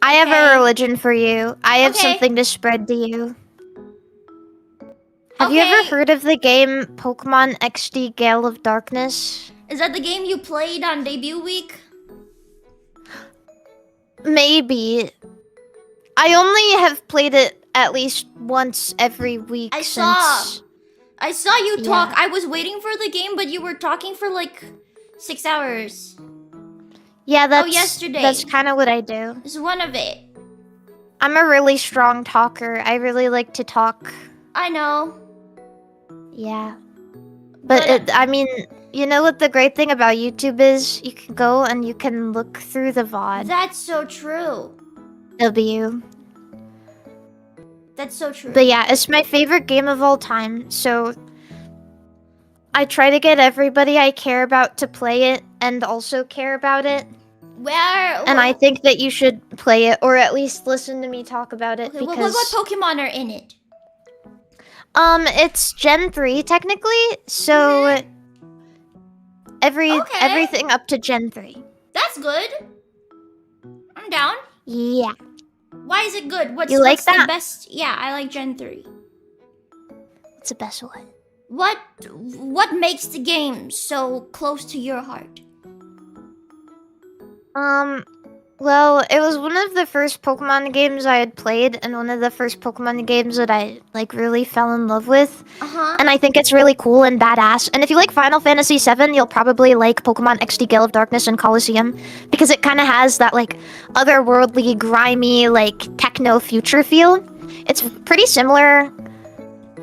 I have Okay. a religion for you. I have Okay. something to spread to you. Have you Okay. ever heard of the game Pokémon XD Gale of Darkness? Is that the game you played on debut week? Maybe. I only have played it at least once every week I since... saw you talk. Yeah. I was waiting for the game, but you were talking for like 6 hours. Yeah, that's yesterday. That's kind of what I do. It's one of it. I'm a really strong talker. I really like to talk. I know. Yeah. But I mean, you know what the great thing about YouTube is? You can go and you can look through the VOD. That's so true. W. That's so true. But yeah, it's my favorite game of all time, so I try to get everybody I care about to play it and also care about it. And I think that you should play it, or at least listen to me talk about it, okay, because... what Pokemon are in it? It's Gen 3, technically, so... Everything up to Gen 3. That's good. I'm down. Yeah. Why is it good? What's that? the best? Yeah, I like Gen 3. It's the best one. What makes the game so close to your heart? Well, it was one of the first Pokemon games I had played, and one of the first Pokemon games that I, like, really fell in love with. And I think it's really cool and badass. And if you like Final Fantasy VII, you'll probably like Pokemon XD Gale of Darkness and Colosseum, because it kind of has that, like, otherworldly, grimy, like, techno-future feel. It's pretty similar...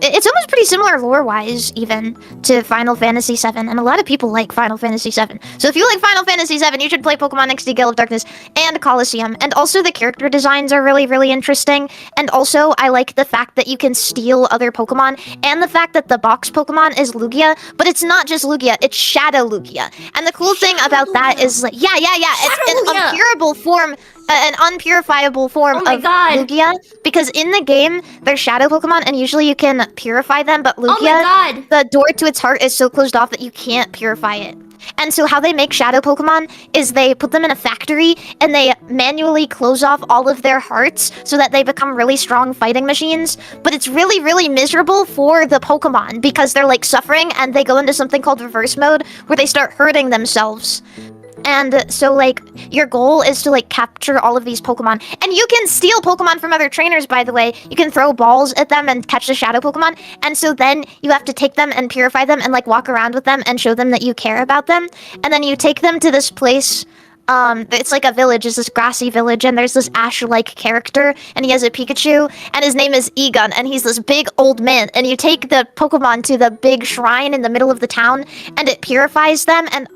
It's almost pretty similar lore-wise, even, to Final Fantasy VII, and a lot of people like Final Fantasy VII. So if you like Final Fantasy VII, you should play Pokemon XD Gale of Darkness and Colosseum. And also the character designs are really, really interesting. And also, I like the fact that you can steal other Pokemon, and the fact that the box Pokemon is Lugia, but it's not just Lugia, it's Shadow Lugia. And the cool thing about that is, like, yeah, it's an unpurable form... an unpurifiable form of Lugia, because in the game they're shadow Pokemon and usually you can purify them, but Lugia, the door to its heart is so closed off that you can't purify it. And so how they make shadow Pokemon is they put them in a factory and they manually close off all of their hearts so that they become really strong fighting machines. But it's really, really miserable for the Pokemon because they're like suffering and they go into something called reverse mode where they start hurting themselves. And so, like, your goal is to, like, capture all of these Pokemon. And you can steal Pokemon from other trainers, by the way. You can throw balls at them and catch the shadow Pokemon. And so then you have to take them and purify them and, like, walk around with them and show them that you care about them. And then you take them to this place... it's like a village, it's this grassy village, and there's this Ash-like character, and he has a Pikachu, and his name is Egon, and he's this big old man, and you take the Pokemon to the big shrine in the middle of the town, and it purifies them and,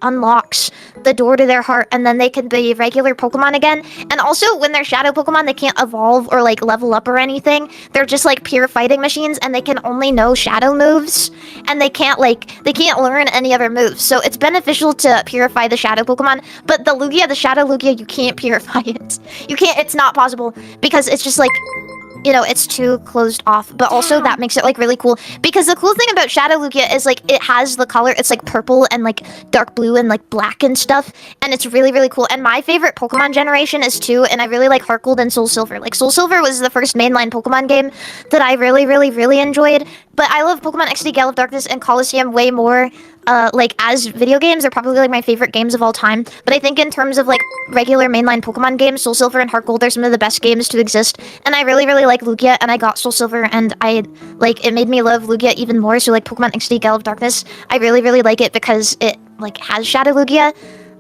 unlocks the door to their heart, and then they can be regular Pokemon again. And also, when they're Shadow Pokemon, they can't evolve or, like, level up or anything. They're just, like, pure fighting machines, and they can only know Shadow moves, and they can't learn any other moves. So it's beneficial to purify the Shadow Pokemon. But the Lugia, the Shadow Lugia, you can't purify it. You can't, it's not possible, because it's just like, you know, it's too closed off. But also that makes it, like, really cool. Because the cool thing about Shadow Lugia is, like, it has the color, it's, like, purple and, like, dark blue and, like, black and stuff. And it's really, really cool. And my favorite Pokemon generation is 2, and I really like Heart Gold and Soul Silver. Like, Soul Silver was the first mainline Pokemon game that I really, really, really enjoyed. But I love Pokemon XD Gale of Darkness and Colosseum way more. Like, as video games, they're probably, like, my favorite games of all time. But I think in terms of, like, regular mainline Pokemon games, Soul Silver and Heart Gold are some of the best games to exist. And I really, really like Lugia, and I got Soul Silver, and it made me love Lugia even more. So, like, Pokemon XD Gale of Darkness, I really, really like it because it, like, has Shadow Lugia.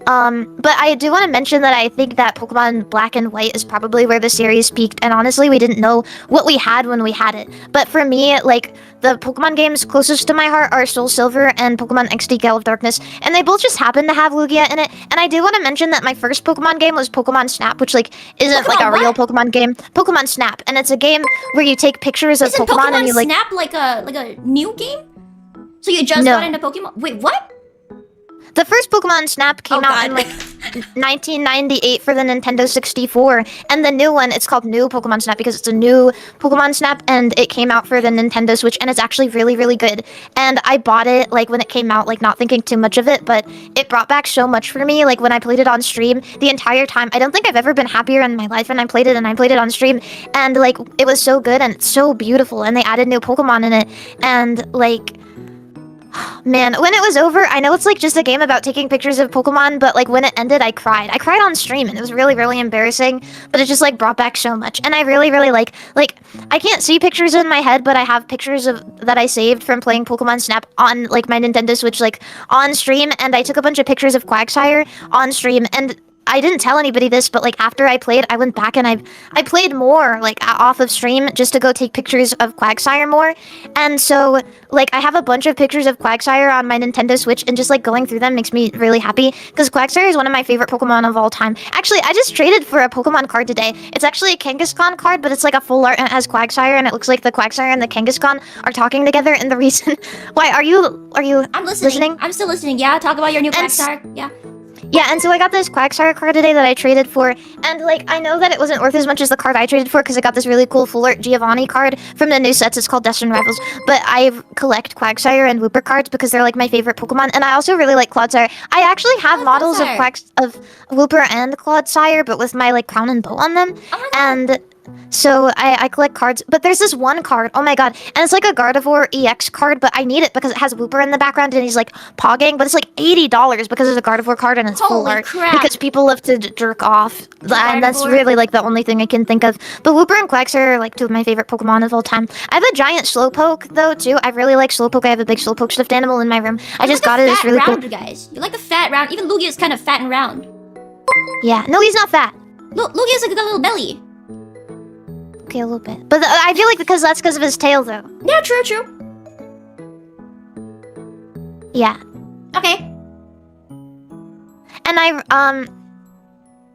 But I do want to mention that I think that Pokemon Black and White is probably where the series peaked, and honestly, we didn't know what we had when we had it. But for me, like, the Pokemon games closest to my heart are Soul Silver and Pokemon XD Gale of Darkness, and they both just happen to have Lugia in it. And I do want to mention that my first Pokemon game was Pokemon Snap, which, like, isn't like a real Pokemon game. Pokemon Snap, and it's a game where you take pictures of Pokemon and you, like... Snap like a new game? So you just got into Pokemon? Wait, what? The first Pokemon Snap came out in like 1998 for the Nintendo 64, and the new one, it's called New Pokemon Snap because it's a new Pokemon Snap, and it came out for the Nintendo Switch, and it's actually really, really good. And I bought it like when it came out, like not thinking too much of it, but it brought back so much for me. Like when I played it on stream, the entire time, I don't think I've ever been happier in my life. And I played it on stream, and like it was so good and it's so beautiful, and they added new Pokemon in it, and like. Man, when it was over, I know it's like just a game about taking pictures of Pokemon, but like when it ended, I cried. I cried on stream, and it was really, really embarrassing, but it just like brought back so much. And I really, really like, I can't see pictures in my head, but I have pictures of that I saved from playing Pokemon Snap on like my Nintendo Switch, like on stream, and I took a bunch of pictures of Quagsire on stream, and I didn't tell anybody this, but like after I played, I went back and I played more like off of stream just to go take pictures of Quagsire more. And so like I have a bunch of pictures of Quagsire on my Nintendo Switch, and just like going through them makes me really happy because Quagsire is one of my favorite Pokemon of all time. Actually, I just traded for a Pokemon card today. It's actually a Kangaskhan card, but it's like a full art and it has Quagsire, and it looks like the Quagsire and the Kangaskhan are talking together. And the reason why are you I'm listening. I'm still listening. Yeah, talk about your new Quagsire. Yeah. Yeah, and so I got this Quagsire card today that I traded for, and like I know that it wasn't worth as much as the card I traded for because I got this really cool full art Giovanni card from the new sets. It's called Destined Rivals, but I collect Quagsire and Wooper cards because they're like my favorite Pokemon, and I also really like Clodsire. I actually have models of Wooper and Clodsire, but with my like crown and bow on them, and. So I collect cards, but there's this one card, oh my god, and it's like a Gardevoir EX card, but I need it because it has Wooper in the background and he's like pogging, but it's like $80 because it's a Gardevoir card and it's full art. Because people love to jerk off, and that's really like the only thing I can think of. But Wooper and Quagsire are like two of my favorite Pokemon of all time. I have a giant Slowpoke though too. I really like Slowpoke. I have a big Slowpoke stuffed animal in my room. I just got it. It's really cool. Guys, you like the fat round. Even Lugia is kind of fat and round. Yeah, no, he's not fat. Lugia has like a little belly. Okay, a little bit. But I feel like because of his tail, though. Yeah, true. Yeah. Okay. And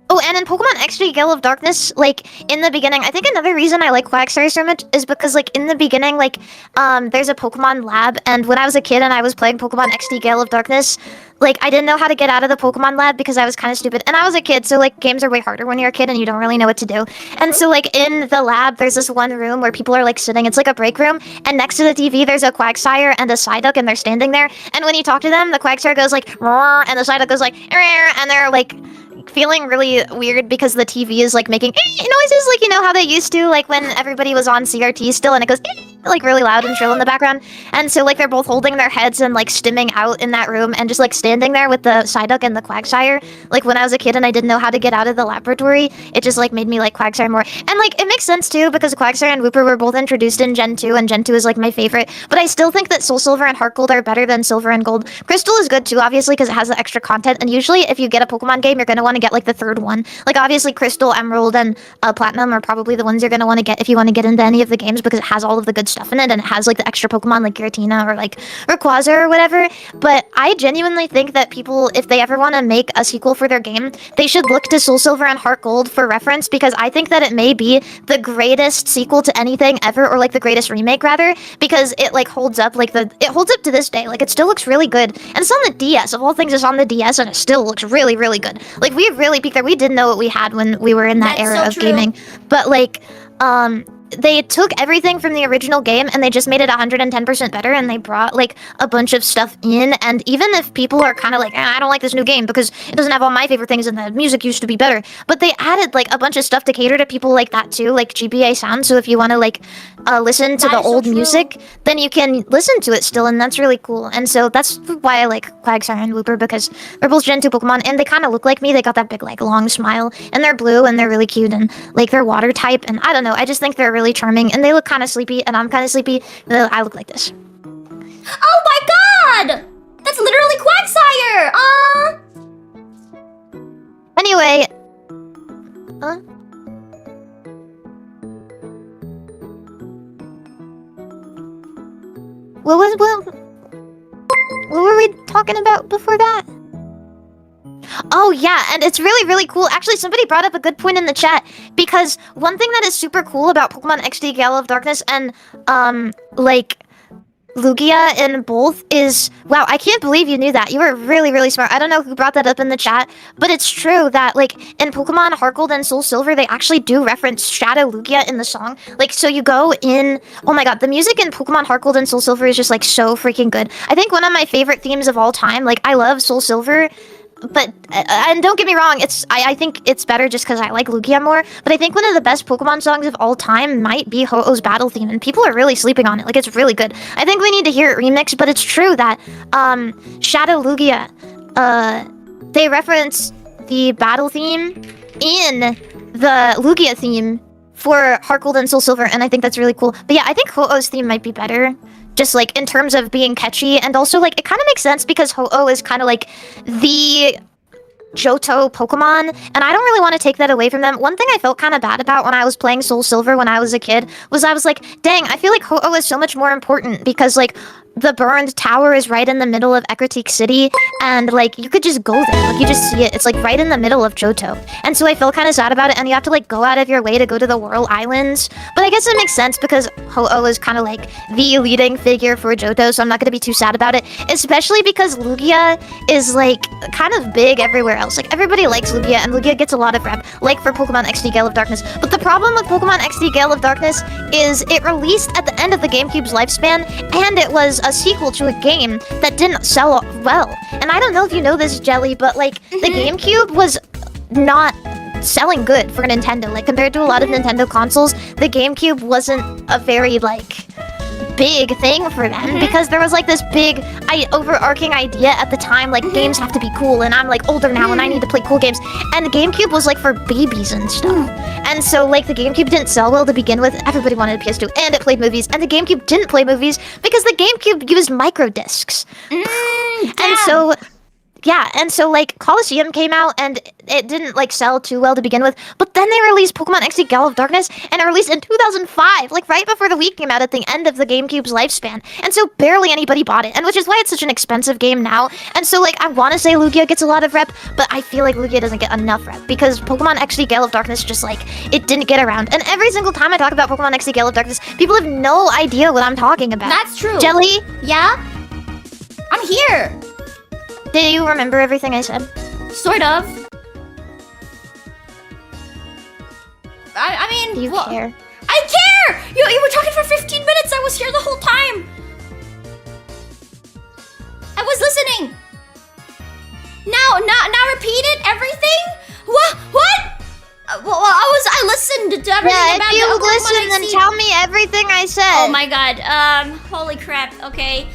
oh, and in Pokemon XD Gale of Darkness, like, in the beginning, I think another reason I like Quagsire so much is because, like, in the beginning, like, there's a Pokemon lab, and when I was a kid and I was playing Pokemon XD Gale of Darkness, like, I didn't know how to get out of the Pokemon lab because I was kind of stupid. And I was a kid, so, like, games are way harder when you're a kid and you don't really know what to do. And so, like, in the lab, there's this one room where people are, like, sitting. It's like a break room. And next to the TV, there's a Quagsire and a Psyduck, and they're standing there. And when you talk to them, the Quagsire goes, like, roar, and the Psyduck goes, like, and they're, like, feeling really weird because the TV is like making noises, like, you know how they used to, like when everybody was on CRT still, and it goes like really loud and shrill in the background. And so like they're both holding their heads and like stimming out in that room and just like standing there with the Psyduck and the Quagsire. Like when I was a kid and I didn't know how to get out of the laboratory, it just like made me like Quagsire more. And like it makes sense too because Quagsire and Wooper were both introduced in Gen 2, and Gen 2 is like my favorite. But I still think that Soul Silver and Heart Gold are better than Silver and Gold. Crystal is good too, obviously, because it has the extra content, and usually if you get a Pokemon game, you're going to want to get like the third one. Like obviously Crystal, Emerald, and Platinum are probably the ones you're going to want to get if you want to get into any of the games, because it has all of the good stuff in it, and it has like the extra Pokemon like Giratina or like Rayquaza or whatever. But I genuinely think that people, if they ever want to make a sequel for their game, they should look to Soul Silver and Heart Gold for reference, because I think that it may be the greatest sequel to anything ever, or like the greatest remake rather, because it like holds up, like it holds up to this day. Like it still looks really good, and it's on the DS. Of all things, it's on the DS, and it still looks really, really good. Like we really peaked there. We didn't know what we had when we were in that era of gaming, but like they took everything from the original game and they just made it 110% better, and they brought like a bunch of stuff in. And even if people are kind of like, I don't like this new game because it doesn't have all my favorite things and the music used to be better, but they added like a bunch of stuff to cater to people like that too, like GBA sound. So if you want to like listen to the old music, then you can listen to it still, and that's really cool. And so that's why I like Quagsire and Wooper, because they're both Gen 2 Pokemon and they kind of look like me. They got that big like long smile, and they're blue and they're really cute, and like they're water type, and I don't know, I just think they're really charming, and they look kind of sleepy, and I'm kind of sleepy. I look like this. Oh my god! That's literally Quagsire! Anyway, what were we talking about before that? Oh yeah, and it's really, really cool. Actually, somebody brought up a good point in the chat, because one thing that is super cool about Pokemon XD Gale of Darkness and like Lugia in both is wow, I can't believe you knew that. You were really, really smart. I don't know who brought that up in the chat, but it's true that like in Pokemon Heart Gold and Soul Silver, they actually do reference Shadow Lugia in the song. Like so you go in oh my god, the music in Pokemon Heart Gold and Soul Silver is just like so freaking good. I think one of my favorite themes of all time, like I love Soul Silver, but and don't get me wrong, I think it's better just because I like Lugia more. But I think one of the best Pokemon songs of all time might be Ho-Oh's battle theme, and people are really sleeping on it. Like it's really good. I think we need to hear it remixed. But it's true that Shadow Lugia, they reference the battle theme in the Lugia theme for Heart Gold and Soul Silver, and I think that's really cool. But yeah, I think Ho-Oh's theme might be better. Just like in terms of being catchy, and also like it kind of makes sense because Ho-Oh is kind of like the Johto Pokemon, and I don't really want to take that away from them. One thing I felt kind of bad about when I was playing Soul Silver when I was a kid was I was like, dang, I feel like Ho-Oh is so much more important because like the burned tower is right in the middle of Ecruteak City, and like you could just go there, like you just see it. It's like right in the middle of Johto, and so I feel kind of sad about it. And you have to like go out of your way to go to the Whirl Islands, but I guess it makes sense because Ho-Oh is kind of like the leading figure for Johto, so I'm not gonna be too sad about it. Especially because Lugia is like kind of big everywhere else. Like everybody likes Lugia, and Lugia gets a lot of rep, like for Pokemon XD Gale of Darkness. But the problem with Pokemon XD Gale of Darkness is it released at the end of the GameCube's lifespan, and it was a sequel to a game that didn't sell well. And I don't know if you know this, Jelly, but like the GameCube was not selling good for Nintendo. Like compared to a lot of Nintendo consoles, the GameCube wasn't a very like big thing for them because there was like this big overarching idea at the time, like games have to be cool, and I'm like older now and I need to play cool games, and the GameCube was like for babies and stuff. And so like the GameCube didn't sell well to begin with. Everybody wanted a PS2, and it played movies, and the GameCube didn't play movies because the GameCube used micro discs. And so yeah, and so like Colosseum came out and it didn't like sell too well to begin with, but then they released Pokemon XD Gale of Darkness, and it released in 2005, like right before the Wii came out at the end of the GameCube's lifespan, and so barely anybody bought it, and which is why it's such an expensive game now. And so like I want to say Lugia gets a lot of rep, but I feel like Lugia doesn't get enough rep because Pokemon XD Gale of Darkness just like it didn't get around. And every single time I talk about Pokemon XD Gale of Darkness, people have no idea what I'm talking about. That's true. Jelly? Yeah? I'm here. Do you remember everything I said? Sort of. I mean, Do you care? I care! You were talking for 15 minutes. I was here the whole time. I was listening. Now repeat it. Everything? What? Well, I listened to everything about if you the Pokemon listen, then XD. tell me everything I said. Oh my god. Holy crap. Okay.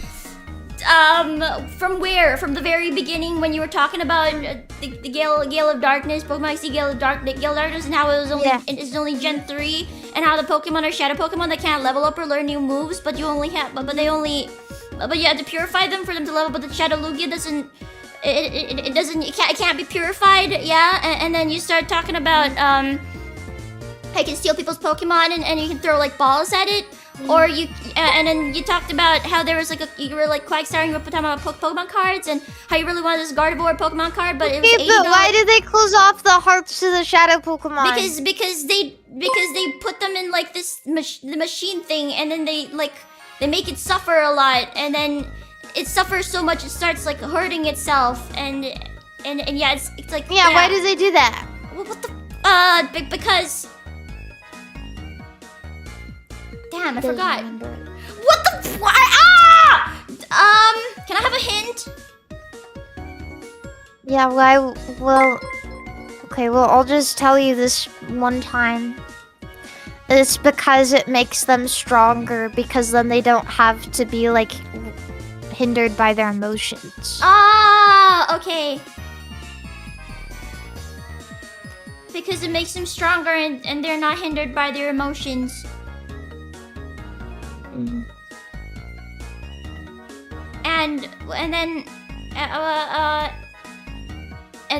From where? From the very beginning when you were talking about the Gale of Darkness, Pokemon XD Gale of Darkness, and how it was only it's only Gen 3, and how the Pokemon are Shadow Pokemon that can't level up or learn new moves, but you only have but you have to purify them for them to level. But the Shadow Lugia doesn't. It can't be purified. Yeah, and then you start talking about I can steal people's Pokemon and you can throw like balls at it. Or and then you talked about how there was like you were like Quagsire, and you were talking about Pokemon cards, and how you really wanted this Gardevoir Pokemon card, but it was $80. But why did they close off the hearts to the Shadow Pokemon? Because they put them in like this the machine thing, and then they make it suffer a lot, and then it suffers so much it starts like hurting itself, and yeah, it's like yeah. Why did they do that? Well, what the because. Damn, I forgot. What the? Can I have a hint? Yeah, okay, well, I'll just tell you this one time. It's because it makes them stronger, because then they don't have to be, like, hindered by their emotions. Okay. Because it makes them stronger and they're not hindered by their emotions. And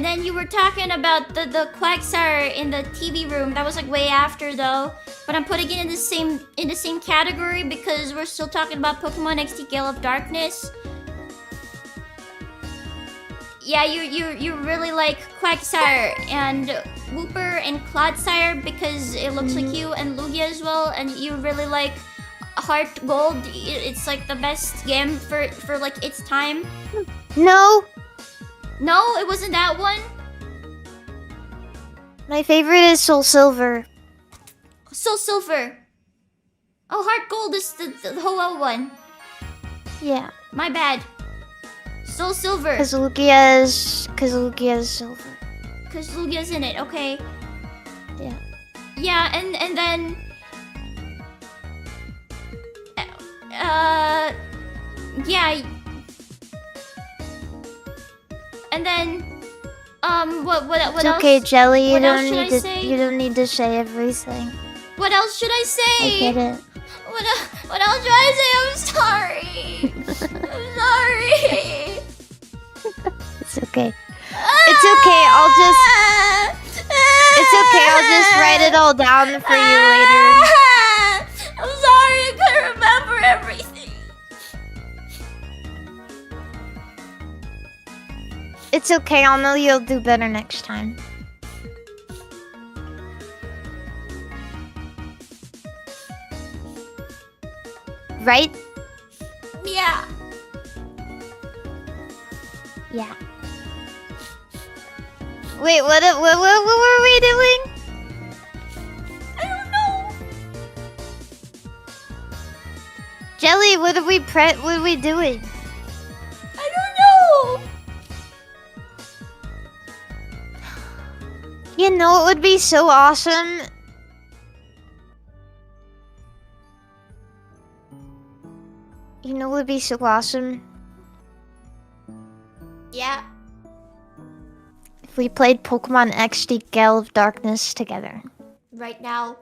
then you were talking about the Quagsire in the TV room. That was like way after though. But I'm putting it in the same category because we're still talking about Pokemon XD Gale of Darkness. Yeah, you really like Quagsire and Wooper and Clodsire because it looks like you, and Lugia as well, and you really like Heart Gold. It's like the best game for like its time. No, No, it wasn't that one. my favorite is Soul Silver. Soul Silver. Oh, Heart Gold is the whole one. Yeah, My bad. Soul Silver. because Lugia's silver. Cause Lugia's in it. Okay. Yeah. Yeah, and then. Yeah. And then. What It's else? okay, Jelly. What else should I say? You don't need to say everything. What else should I say? I get it. What else should I say? I'm sorry. I'm sorry. It's okay. It's okay. It's okay. I'll just write it all down for you later. I'm sorry. I couldn't remember everything. It's okay. I'll know you'll do better next time. Right? Yeah. Yeah. Wait, what were we doing? I don't know. Jelly, what are we doing? I don't know. You know, it would be so awesome. You know, it would be so awesome Yeah. if we played Pokemon XD Gale of Darkness together. Right now.